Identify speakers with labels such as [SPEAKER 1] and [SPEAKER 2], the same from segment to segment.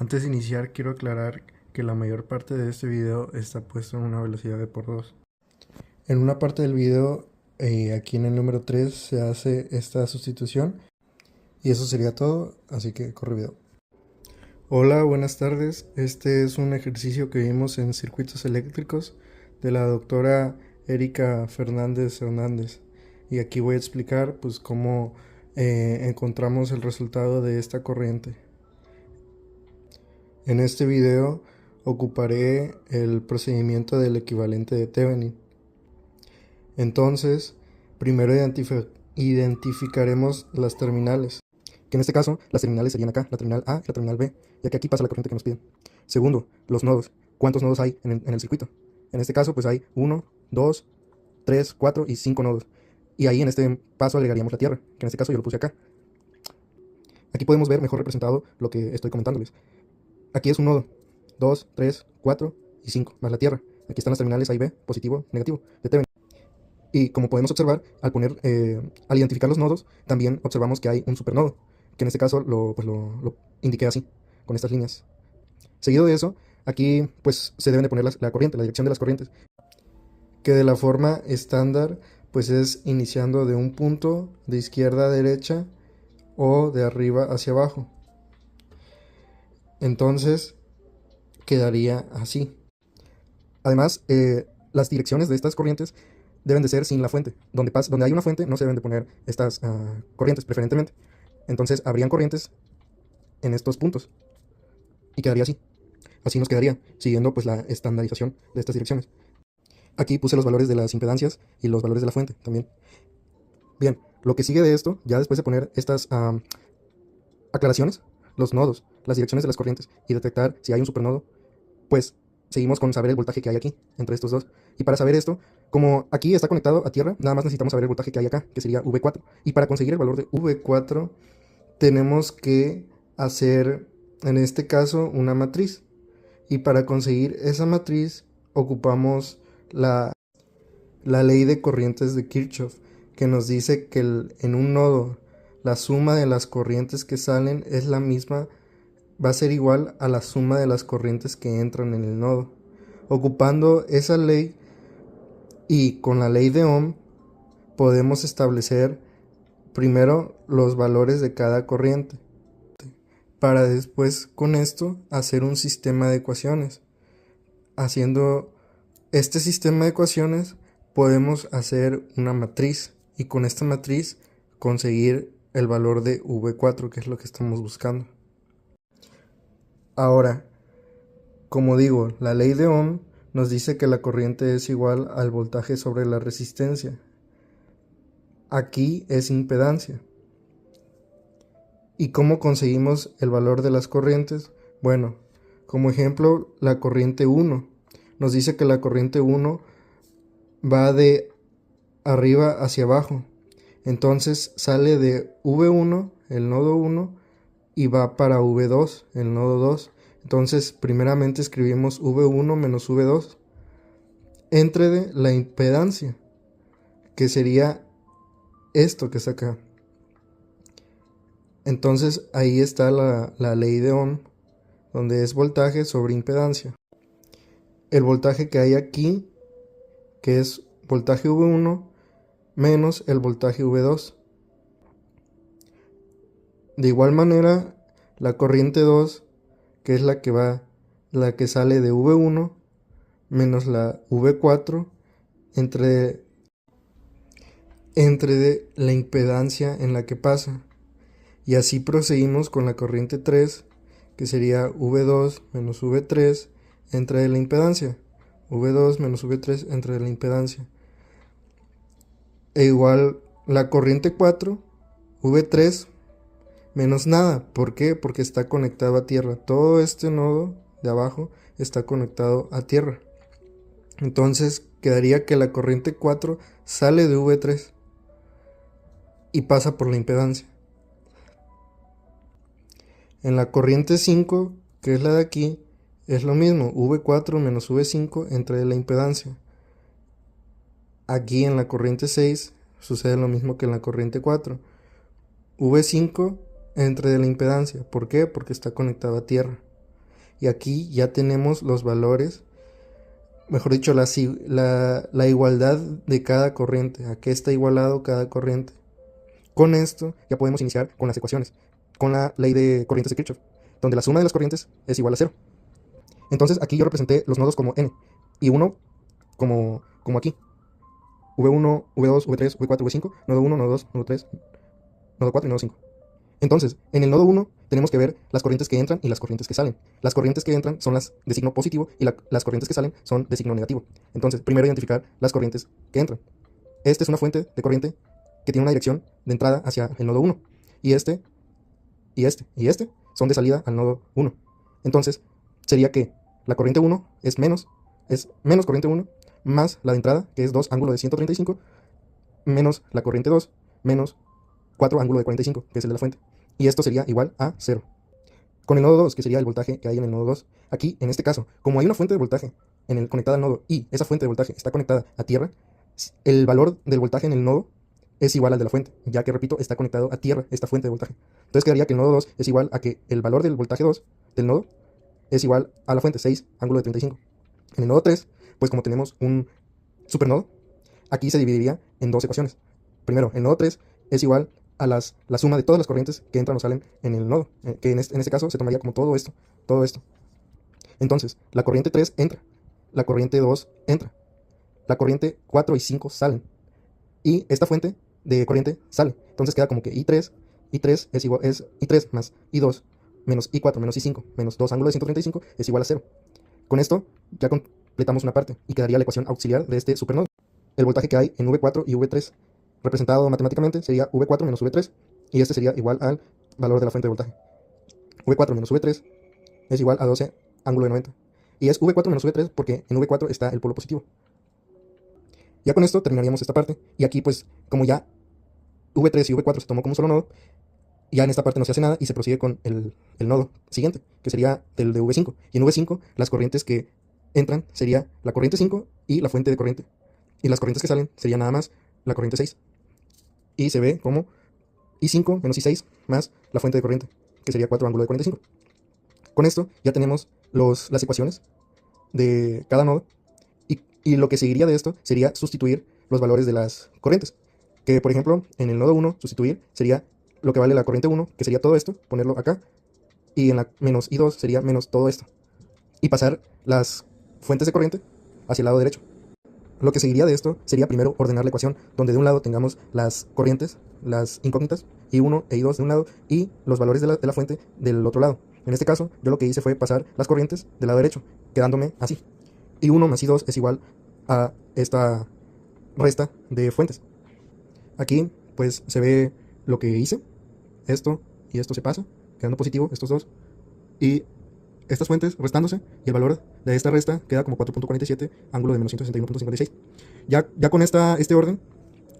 [SPEAKER 1] Antes de iniciar quiero aclarar que la mayor parte de este video está puesto en una velocidad de por 2. En una parte del video, aquí en el número 3 se hace esta sustitución y eso sería todo, así que corre video. Hola, buenas tardes. Este es un ejercicio que vimos en circuitos eléctricos de la doctora Erika Fernández Hernández. Y aquí voy a explicar pues cómo encontramos el resultado de esta corriente. En este video ocuparé el procedimiento del equivalente de Thevenin. Entonces, primero identificaremos las terminales, que en este caso las terminales serían acá, la terminal A y la terminal B, ya que aquí pasa la corriente que nos piden. Segundo, los nodos. ¿Cuántos nodos hay en el circuito? En este caso pues hay 1, 2, 3, 4 y 5 nodos. Y ahí en este paso agregaríamos la tierra, que en este caso yo lo puse acá. Aquí podemos ver mejor representado lo que estoy comentándoles. Aquí es un nodo, 2, 3, 4 y 5, más la tierra. Aquí están las terminales A y B, positivo, negativo, de Thevenin. Y como podemos observar, al identificar los nodos, también observamos que hay un supernodo, que en este caso lo indiqué así, con estas líneas. Seguido de eso, aquí pues se deben de poner la corriente, la dirección de las corrientes, que de la forma estándar pues es iniciando de un punto de izquierda a derecha o de arriba hacia abajo. Entonces quedaría así. Además, las direcciones de estas corrientes deben de ser sin la fuente. Donde hay una fuente no se deben de poner estas corrientes preferentemente. Entonces habrían corrientes en estos puntos y quedaría así. Así nos quedaría, siguiendo pues la estandarización de estas direcciones. Aquí puse los valores de las impedancias y los valores de la fuente también. Bien, lo que sigue de esto, ya después de poner estas aclaraciones, los nodos, las direcciones de las corrientes y detectar si hay un supernodo, pues seguimos con saber el voltaje que hay aquí, entre estos dos. Y para saber esto, como aquí está conectado a tierra, nada más necesitamos saber el voltaje que hay acá, que sería V4. Y para conseguir el valor de V4, tenemos que hacer, en este caso, una matriz. Y para conseguir esa matriz, ocupamos la ley de corrientes de Kirchhoff, que nos dice que en un nodo, la suma de las corrientes que salen es la misma, va a ser igual a la suma de las corrientes que entran en el nodo. Ocupando esa ley y con la ley de Ohm podemos establecer primero los valores de cada corriente, para después con esto hacer un sistema de ecuaciones. Haciendo este sistema de ecuaciones podemos hacer una matriz y con esta matriz conseguir el valor de V4, que es lo que estamos buscando. Ahora, como digo, la ley de Ohm nos dice que la corriente es igual al voltaje sobre la resistencia. Aquí es impedancia. ¿Y cómo conseguimos el valor de las corrientes? Bueno, como ejemplo, la corriente 1. Nos dice que la corriente 1 va de arriba hacia abajo. Entonces sale de V1, el nodo 1, y va para V2, el nodo 2. Entonces, primeramente escribimos V1 menos V2 entre de la impedancia, que sería esto que está acá. Entonces, ahí está la ley de Ohm, donde es voltaje sobre impedancia. El voltaje que hay aquí, que es voltaje V1 menos el voltaje V2. De igual manera, la corriente 2, que es la que sale de V1 menos la V4 entre de la impedancia en la que pasa. Y así proseguimos con la corriente 3, que sería V2 menos V3 entre la impedancia. V2 menos V3 entre la impedancia. E igual la corriente 4, V3 menos nada. ¿Por qué? Porque está conectado a tierra. Todo este nodo de abajo está conectado a tierra. Entonces quedaría que la corriente 4 sale de V3 y pasa por la impedancia. En la corriente 5, que es la de aquí, es lo mismo, V4 menos V5 entre la impedancia. Aquí en la corriente 6 sucede lo mismo que en la corriente 4. V5 entre la impedancia. ¿Por qué? Porque está conectado a tierra. Y aquí ya tenemos los valores, mejor dicho, la igualdad de cada corriente. ¿A qué está igualado cada corriente? Con esto ya podemos iniciar con las ecuaciones, con la ley de corrientes de Kirchhoff, donde la suma de las corrientes es igual a 0. Entonces aquí yo representé los nodos como n, y uno como aquí. V1, V2, V3, V4, V5, nodo 1, nodo 2, nodo 3, nodo 4 y nodo 5. Entonces, en el nodo 1 tenemos que ver las corrientes que entran y las corrientes que salen. Las corrientes que entran son las de signo positivo y las corrientes que salen son de signo negativo. Entonces, primero identificar las corrientes que entran. Esta es una fuente de corriente que tiene una dirección de entrada hacia el nodo 1. Y este son de salida al nodo 1. Entonces, sería que la corriente 1 es menos corriente 1 más la de entrada, que es 2 ángulo de 135, menos la corriente 2, menos 4 ángulo de 45, que es el de la fuente. Y esto sería igual a 0. Con el nodo 2, que sería el voltaje que hay en el nodo 2, aquí, en este caso, como hay una fuente de voltaje conectada al nodo y esa fuente de voltaje está conectada a tierra, el valor del voltaje en el nodo es igual al de la fuente, ya que, repito, está conectado a tierra esta fuente de voltaje. Entonces quedaría que el nodo 2 es igual a que el valor del voltaje 2 del nodo es igual a la fuente, 6 ángulo de 35. En el nodo 3, pues como tenemos un supernodo, aquí se dividiría en dos ecuaciones. Primero, el nodo 3 es igual a la suma de todas las corrientes que entran o salen en el nodo, que en este caso se tomaría como todo esto. Entonces, la corriente 3 entra, la corriente 2 entra, la corriente 4 y 5 salen, y esta fuente de corriente sale. Entonces queda como que I3 es igual, es I3 más I2 menos I4 menos I5 menos 2 ángulo de 135 es igual a 0. Con esto ya completamos una parte y quedaría la ecuación auxiliar de este supernodo. El voltaje que hay en V4 y V3, representado matemáticamente, sería V4 menos V3, y este sería igual al valor de la fuente de voltaje. V4 menos V3 es igual a 12 ángulo de 90. Y es V4 menos V3 porque en V4 está el polo positivo. Ya con esto terminaríamos esta parte. Y aquí, pues, como ya V3 y V4 se tomó como un solo nodo, ya en esta parte no se hace nada y se prosigue con el nodo siguiente, que sería el de V5. Y en V5 las corrientes que entran sería la corriente 5 y la fuente de corriente. Y las corrientes que salen sería nada más la corriente 6. Y se ve como I5 menos I6 más la fuente de corriente, que sería 4 ángulo de 45. Con esto ya tenemos las ecuaciones de cada nodo. Y lo que seguiría de esto sería sustituir los valores de las corrientes. Que, por ejemplo, en el nodo 1, sustituir sería lo que vale la corriente 1, que sería todo esto, ponerlo acá. Y en la menos I2 sería menos todo esto. Y pasar las fuentes de corriente hacia el lado derecho. Lo que seguiría de esto sería primero ordenar la ecuación, donde de un lado tengamos las corrientes, las incógnitas, I1 e I2 de un lado, y los valores de la fuente del otro lado. En este caso, yo lo que hice fue pasar las corrientes del lado derecho, quedándome así. I1 más I2 es igual a esta resta de fuentes. Aquí, pues, se ve lo que hice. Esto y esto se pasa, quedando positivo estos dos. Y estas fuentes restándose, y el valor de esta resta queda como 4.47, ángulo de menos 161.56. Ya con este orden,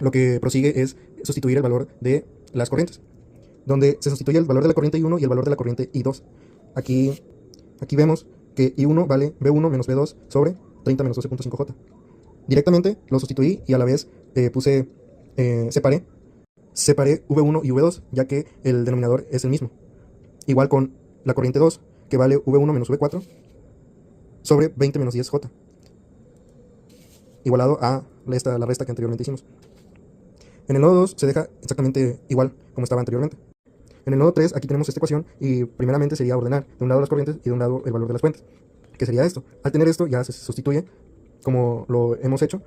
[SPEAKER 1] lo que prosigue es sustituir el valor de las corrientes, donde se sustituye el valor de la corriente I1 y el valor de la corriente I2. Aquí vemos que I1 vale V1 menos V2 sobre 30 menos 12.5J. Directamente lo sustituí y a la vez separé V1 y V2, ya que el denominador es el mismo. Igual con la corriente 2, que vale V1 menos V4 sobre 20 menos 10J, igualado a la resta que anteriormente hicimos. En el nodo 2 se deja exactamente igual como estaba anteriormente. En el nodo 3 aquí tenemos esta ecuación y primeramente sería ordenar de un lado las corrientes y de un lado el valor de las fuentes, que sería esto. Al tener esto ya se sustituye como lo hemos hecho,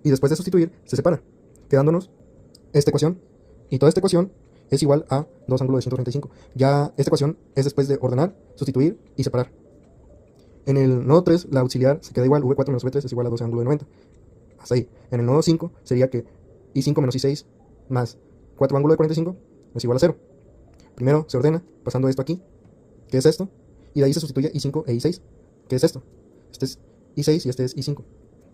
[SPEAKER 1] y después de sustituir se separa, quedándonos esta ecuación, y toda esta ecuación es igual a 2 ángulo de 135. Ya esta ecuación es después de ordenar, sustituir y separar. En el nodo 3 la auxiliar se queda igual, V4 menos V3 es igual a 12 ángulo de 90. Hasta ahí. En el nodo 5 sería que I5 menos I6 más 4 ángulo de 45 es igual a 0. Primero se ordena pasando esto aquí, que es esto, y de ahí se sustituye I5 e I6, que es esto. Este es I6 y este es I5.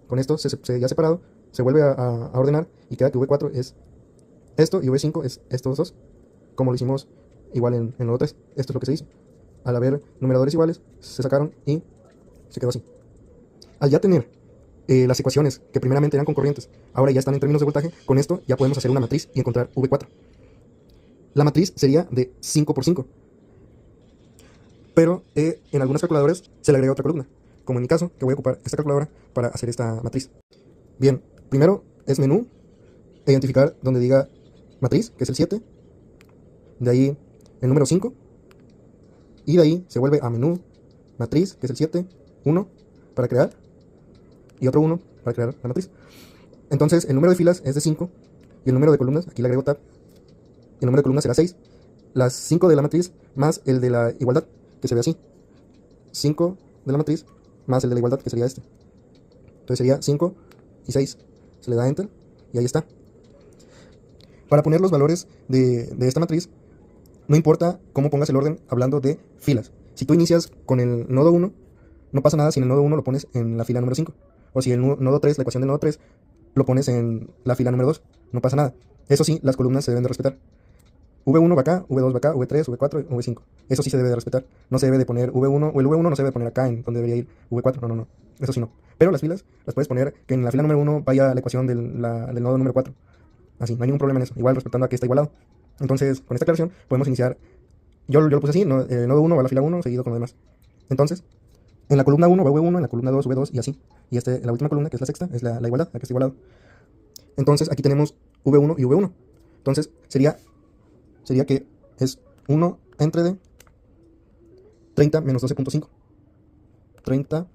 [SPEAKER 1] Con esto ya separado, se vuelve a ordenar y queda que V4 es esto y V5 es estos dos, como lo hicimos igual en nodo 3. Esto es lo que se hizo. Al haber numeradores iguales, se sacaron y se quedó así. Al ya tener las ecuaciones que primeramente eran con corrientes, ahora ya están en términos de voltaje, con esto ya podemos hacer una matriz y encontrar V4. La matriz sería de 5 por 5. pero en algunas calculadoras se le agrega otra columna, como en mi caso, que voy a ocupar esta calculadora para hacer esta matriz. Bien, primero es menú, identificar donde diga matriz, que es el 7, de ahí el número 5, y de ahí se vuelve a menú, matriz, que es el 7, 1, para crear, y otro 1 para crear la matriz. Entonces el número de filas es de 5, y el número de columnas, aquí le agrego tab, el número de columnas será 6, las 5 de la matriz más el de la igualdad, que se ve así, 5 de la matriz más el de la igualdad, que sería este. Entonces sería 5 y 6, se le da enter, y ahí está. Para poner los valores de esta matriz, no importa cómo pongas el orden hablando de filas. Si tú inicias con el nodo 1, no pasa nada si en el nodo 1 lo pones en la fila número 5. O si el nodo 3, la ecuación del nodo 3, lo pones en la fila número 2. No pasa nada. Eso sí, las columnas se deben de respetar. V1 va acá, V2 va acá, V3, V4, V5. Eso sí se debe de respetar. No se debe de poner V1, o el V1 no se debe de poner acá en donde debería ir V4. No, no, no. Eso sí no. Pero las filas las puedes poner que en la fila número 1 vaya la ecuación del nodo número 4. Así, no hay ningún problema en eso. Igual respetando a que está igualado. Entonces, con esta aclaración podemos iniciar. Yo lo puse así, nodo 1 va a la fila 1 seguido con lo demás. Entonces, en la columna 1 va V1, en la columna 2 V2 y así. Y la última columna, que es la sexta, es la igualdad, la que está igualado. Entonces, aquí tenemos V1 y V1. Entonces, sería que es 1 entre de 30 menos 12.5. 30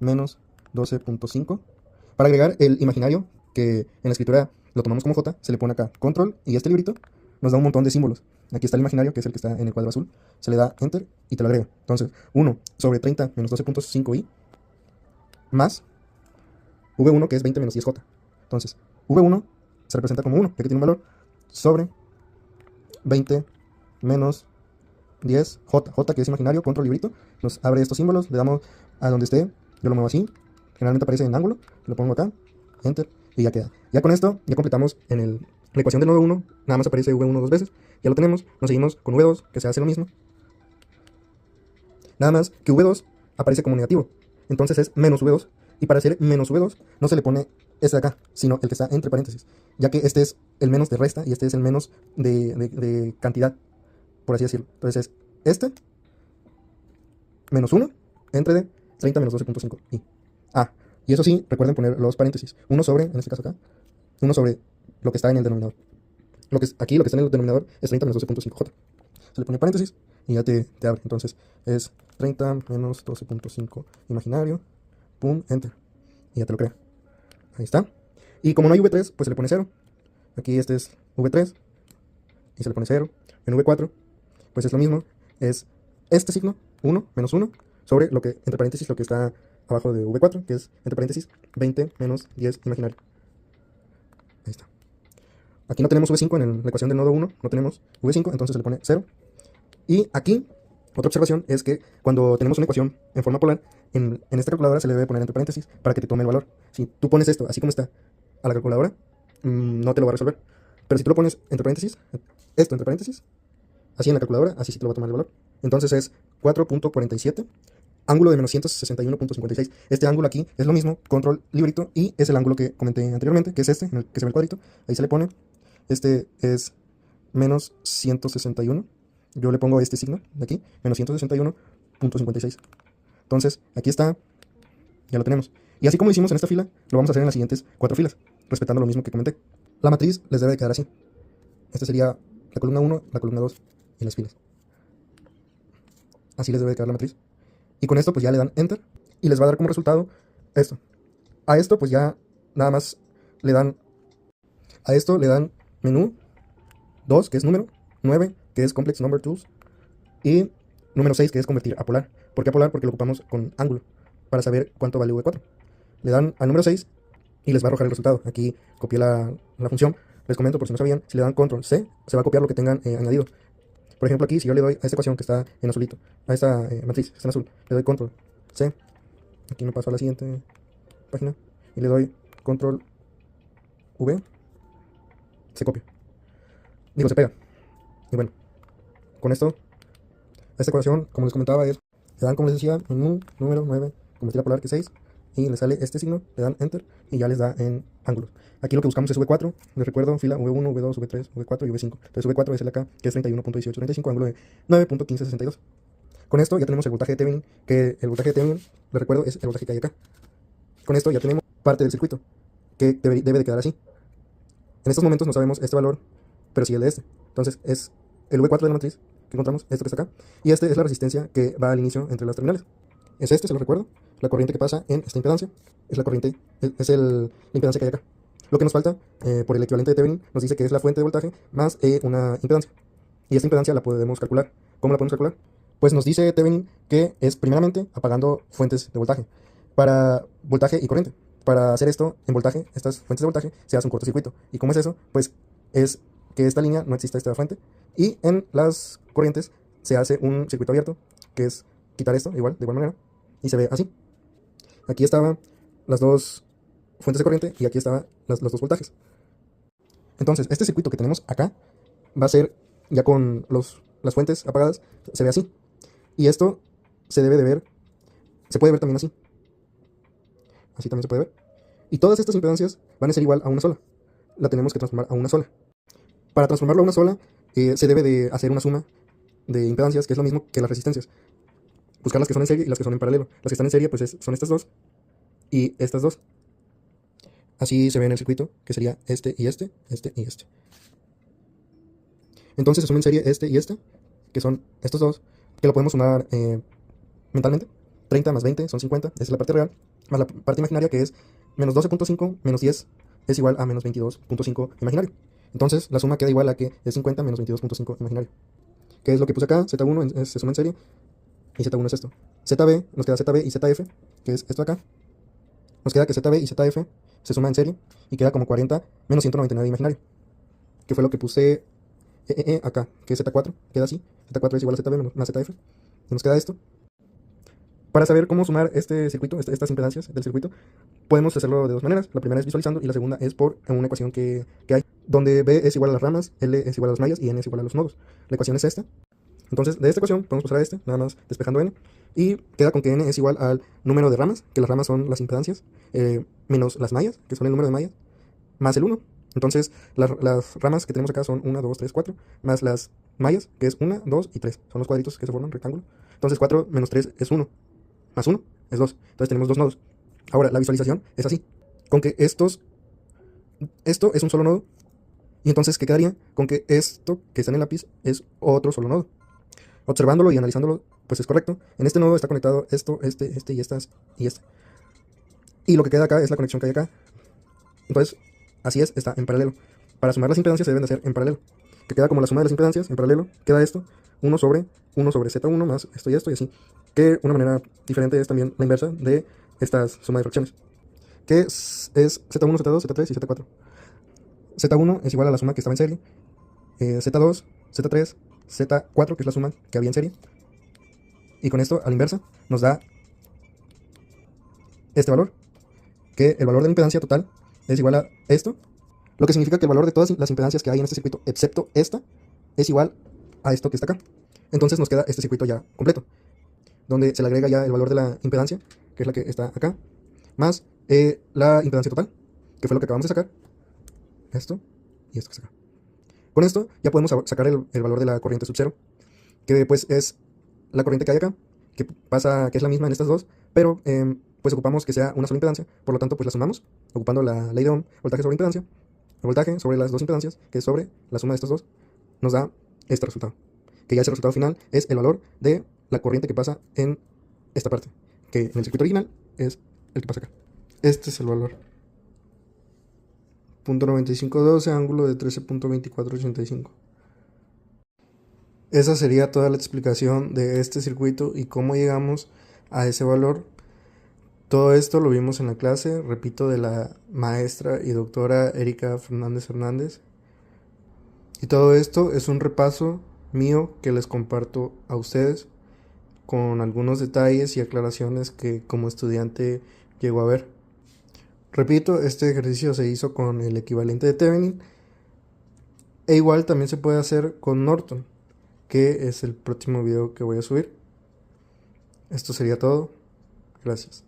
[SPEAKER 1] menos 12.5. Para agregar el imaginario, que en la escritura lo tomamos como J, se le pone acá control y este librito nos da un montón de símbolos. Aquí está el imaginario, que es el que está en el cuadro azul. Se le da enter y te lo agrega. Entonces, 1 sobre 30 menos 12.5i más V1, que es 20 menos 10j. Entonces, V1 se representa como 1, ya que tiene un valor, sobre 20 menos 10j. J, que es imaginario, control librito, nos abre estos símbolos, le damos a donde esté, yo lo muevo así, generalmente aparece en ángulo, lo pongo acá, enter, y ya queda. Ya con esto, ya completamos en la ecuación del nodo 1, nada más aparece V1 dos veces, ya lo tenemos, nos seguimos con V2, que se hace lo mismo, nada más que V2 aparece como negativo, entonces es menos V2, y para hacer menos V2 no se le pone este de acá, sino el que está entre paréntesis, ya que este es el menos de resta y este es el menos de cantidad, por así decirlo. Entonces es este menos 1 entre de 30 menos 12.5 y y eso sí, recuerden poner los paréntesis, 1 sobre, en este caso acá, 1 sobre lo que está en el denominador. Aquí lo que está en el denominador es 30 menos 12.5j. Se le pone paréntesis y ya te abre. Entonces es 30 menos 12.5 imaginario, pum, enter, y ya te lo crea. Ahí está. Y como no hay V3, pues se le pone 0. Aquí este es V3 y se le pone 0. En V4, pues es lo mismo. Es este signo, 1 menos 1, sobre lo que, entre paréntesis, lo que está abajo de V4, que es, entre paréntesis, 20 menos 10 imaginario. Ahí está. Aquí no tenemos V5 en la ecuación del nodo 1, no tenemos V5, entonces se le pone 0. Y aquí, otra observación es que cuando tenemos una ecuación en forma polar, en esta calculadora se le debe poner entre paréntesis para que te tome el valor. Si tú pones esto así como está a la calculadora, no te lo va a resolver. Pero si tú lo pones entre paréntesis, esto entre paréntesis, así en la calculadora, así sí te lo va a tomar el valor. Entonces es 4.47, ángulo de menos 161.56. Este ángulo aquí es lo mismo, control librito, y es el ángulo que comenté anteriormente, que es este, en el que se ve el cuadrito. Ahí se le pone, este es menos 161. Yo le pongo este signo de aquí, menos 161.56. Entonces, aquí está, ya lo tenemos. Y así como hicimos en esta fila, lo vamos a hacer en las siguientes 4 filas, respetando lo mismo que comenté. La matriz les debe de quedar así. Esta sería la columna 1, la columna 2 y las filas. Así les debe de quedar la matriz. Y con esto pues ya le dan enter y les va a dar como resultado esto. A esto pues ya nada más le dan, a esto le dan menú 2, que es número, 9, que es complex number tools, y número 6, que es convertir a polar. ¿Por qué a polar? Porque lo ocupamos con ángulo, para saber cuánto vale V4. Le dan al número 6 y les va a arrojar el resultado. Aquí copié la función. Les comento por si no sabían, si le dan control C, se va a copiar lo que tengan añadido. Por ejemplo, aquí si yo le doy a esta ecuación que está en azulito, a esta matriz que está en azul, le doy control C, aquí me paso a la siguiente página, y le doy control V, se copia. Digo, se pega. Y bueno, con esto, esta ecuación, como les comentaba, le dan, como les decía, menú, número 9, convertir a polar, que es 6, y le sale este signo, le dan enter, y ya les da en ángulos. Aquí lo que buscamos es V4, les recuerdo, fila V1, V2, V3, V4 y V5. Entonces V4 es el acá, que es 31.1835, ángulo de 9.1562. Con esto ya tenemos el voltaje de Thevenin, que el voltaje de Thevenin, les recuerdo, es el voltaje que hay acá. Con esto ya tenemos parte del circuito, que debe de quedar así. En estos momentos no sabemos este valor, pero sí el de este. Entonces es el V4 de la matriz que encontramos, esto que está acá, y este es la resistencia que va al inicio entre las terminales. Es este, se lo recuerdo, la corriente que pasa en esta impedancia, es la corriente, la impedancia que hay acá. Lo que nos falta, por el equivalente de Thevenin, nos dice que es la fuente de voltaje más una impedancia. Y esta impedancia la podemos calcular. ¿Cómo la podemos calcular? Pues nos dice Thevenin que es primeramente apagando fuentes de voltaje para voltaje y corriente. Para hacer esto en voltaje, estas fuentes de voltaje, se hace un cortocircuito. ¿Y cómo es eso? Pues es que esta línea no exista esta fuente. Y en las corrientes se hace un circuito abierto, que es quitar esto igual, de igual manera. Y se ve así. Aquí estaban las dos fuentes de corriente y aquí estaban los dos voltajes. Entonces, este circuito que tenemos acá va a ser, ya con las fuentes apagadas, se ve así. Y esto se debe de ver, se puede ver también así. Así también se puede ver. Y todas estas impedancias van a ser igual a una sola. La tenemos que transformar a una sola. Para transformarlo a una sola, se debe de hacer una suma de impedancias, que es lo mismo que las resistencias. Buscar las que son en serie y las que son en paralelo. Las que están en serie, pues son estas dos y estas dos. Así se ve en el circuito, que sería este y este, este y este. Entonces se suma en serie este y este, que son estos dos, que lo podemos sumar mentalmente. 30 más 20 son 50, esa es la parte real, más la parte imaginaria, que es menos 12.5 menos 10 es igual a menos 22.5 imaginario. Entonces la suma queda igual a que es 50 menos 22.5 imaginario. ¿Qué es lo que puse acá? Z1 se suma en serie y Z1 es esto. ZB, nos queda ZB y ZF, que es esto acá. Nos queda que ZB y ZF se suma en serie y queda como 40 menos 199 imaginario, que fue lo que puse acá, que es Z4, queda así. Z4 es igual a ZB más ZF. Y nos queda esto. Para saber cómo sumar este circuito, estas impedancias del circuito, podemos hacerlo de dos maneras. La primera es visualizando y la segunda es por una ecuación que hay, donde B es igual a las ramas, L es igual a las mallas y N es igual a los nodos. La ecuación es esta. Entonces, de esta ecuación podemos pasar a este, nada más despejando N, y queda con que N es igual al número de ramas, que las ramas son las impedancias, menos las mallas, que son el número de mallas, más el 1. Entonces, las ramas que tenemos acá son 1, 2, 3, 4, más las mallas, que es 1, 2 y 3. Son los cuadritos que se forman rectángulo. Entonces, 4 menos 3 es 1, más 1 es 2. Entonces, tenemos dos nodos. Ahora, la visualización es así, con que esto es un solo nodo, y entonces, ¿qué quedaría? Con que esto que está en el lápiz es otro solo nodo. Observándolo y analizándolo, pues es correcto. En este nodo está conectado esto, este y estas y este. Y lo que queda acá es la conexión que hay acá. Entonces, así es, está en paralelo. Para sumar las impedancias se deben de hacer en paralelo. Que queda como la suma de las impedancias en paralelo. Queda esto, 1 sobre Z1 más esto y así. Que una manera diferente es también la inversa de estas sumas de fracciones. Que es Z1, Z2, Z3 y Z4. Z1 es igual a la suma que estaba en serie. Z2, Z3, Z4, que es la suma que había en serie. Y con esto, a la inversa, nos da este valor, que el valor de la impedancia total es igual a esto, lo que significa que el valor de todas las impedancias que hay en este circuito, excepto esta, es igual a esto que está acá. Entonces nos queda este circuito ya completo, donde se le agrega ya el valor de la impedancia, que es la que está acá, más la impedancia total, que fue lo que acabamos de sacar, esto y esto que está acá. Con esto ya podemos sacar el valor de la corriente sub cero, que pues es la corriente que hay acá, que es la misma en estas dos, pero pues ocupamos que sea una sola impedancia, por lo tanto pues la sumamos, ocupando la ley de Ohm, voltaje sobre impedancia, el voltaje sobre las dos impedancias, que es sobre la suma de estos dos, nos da este resultado, que ya ese resultado final es el valor de la corriente que pasa en esta parte, que en el circuito original es el que pasa acá.
[SPEAKER 2] Este es el valor. .9512, ángulo de 13.2485. Esa sería toda la explicación de este circuito y cómo llegamos a ese valor. Todo esto lo vimos en la clase, repito, de la maestra y doctora Erika Fernández Hernández. Y todo esto es un repaso mío que les comparto a ustedes con algunos detalles y aclaraciones que como estudiante llego a ver. Repito, este ejercicio se hizo con el equivalente de Thevenin e igual también se puede hacer con Norton, que es el próximo video que voy a subir. Esto sería todo. Gracias.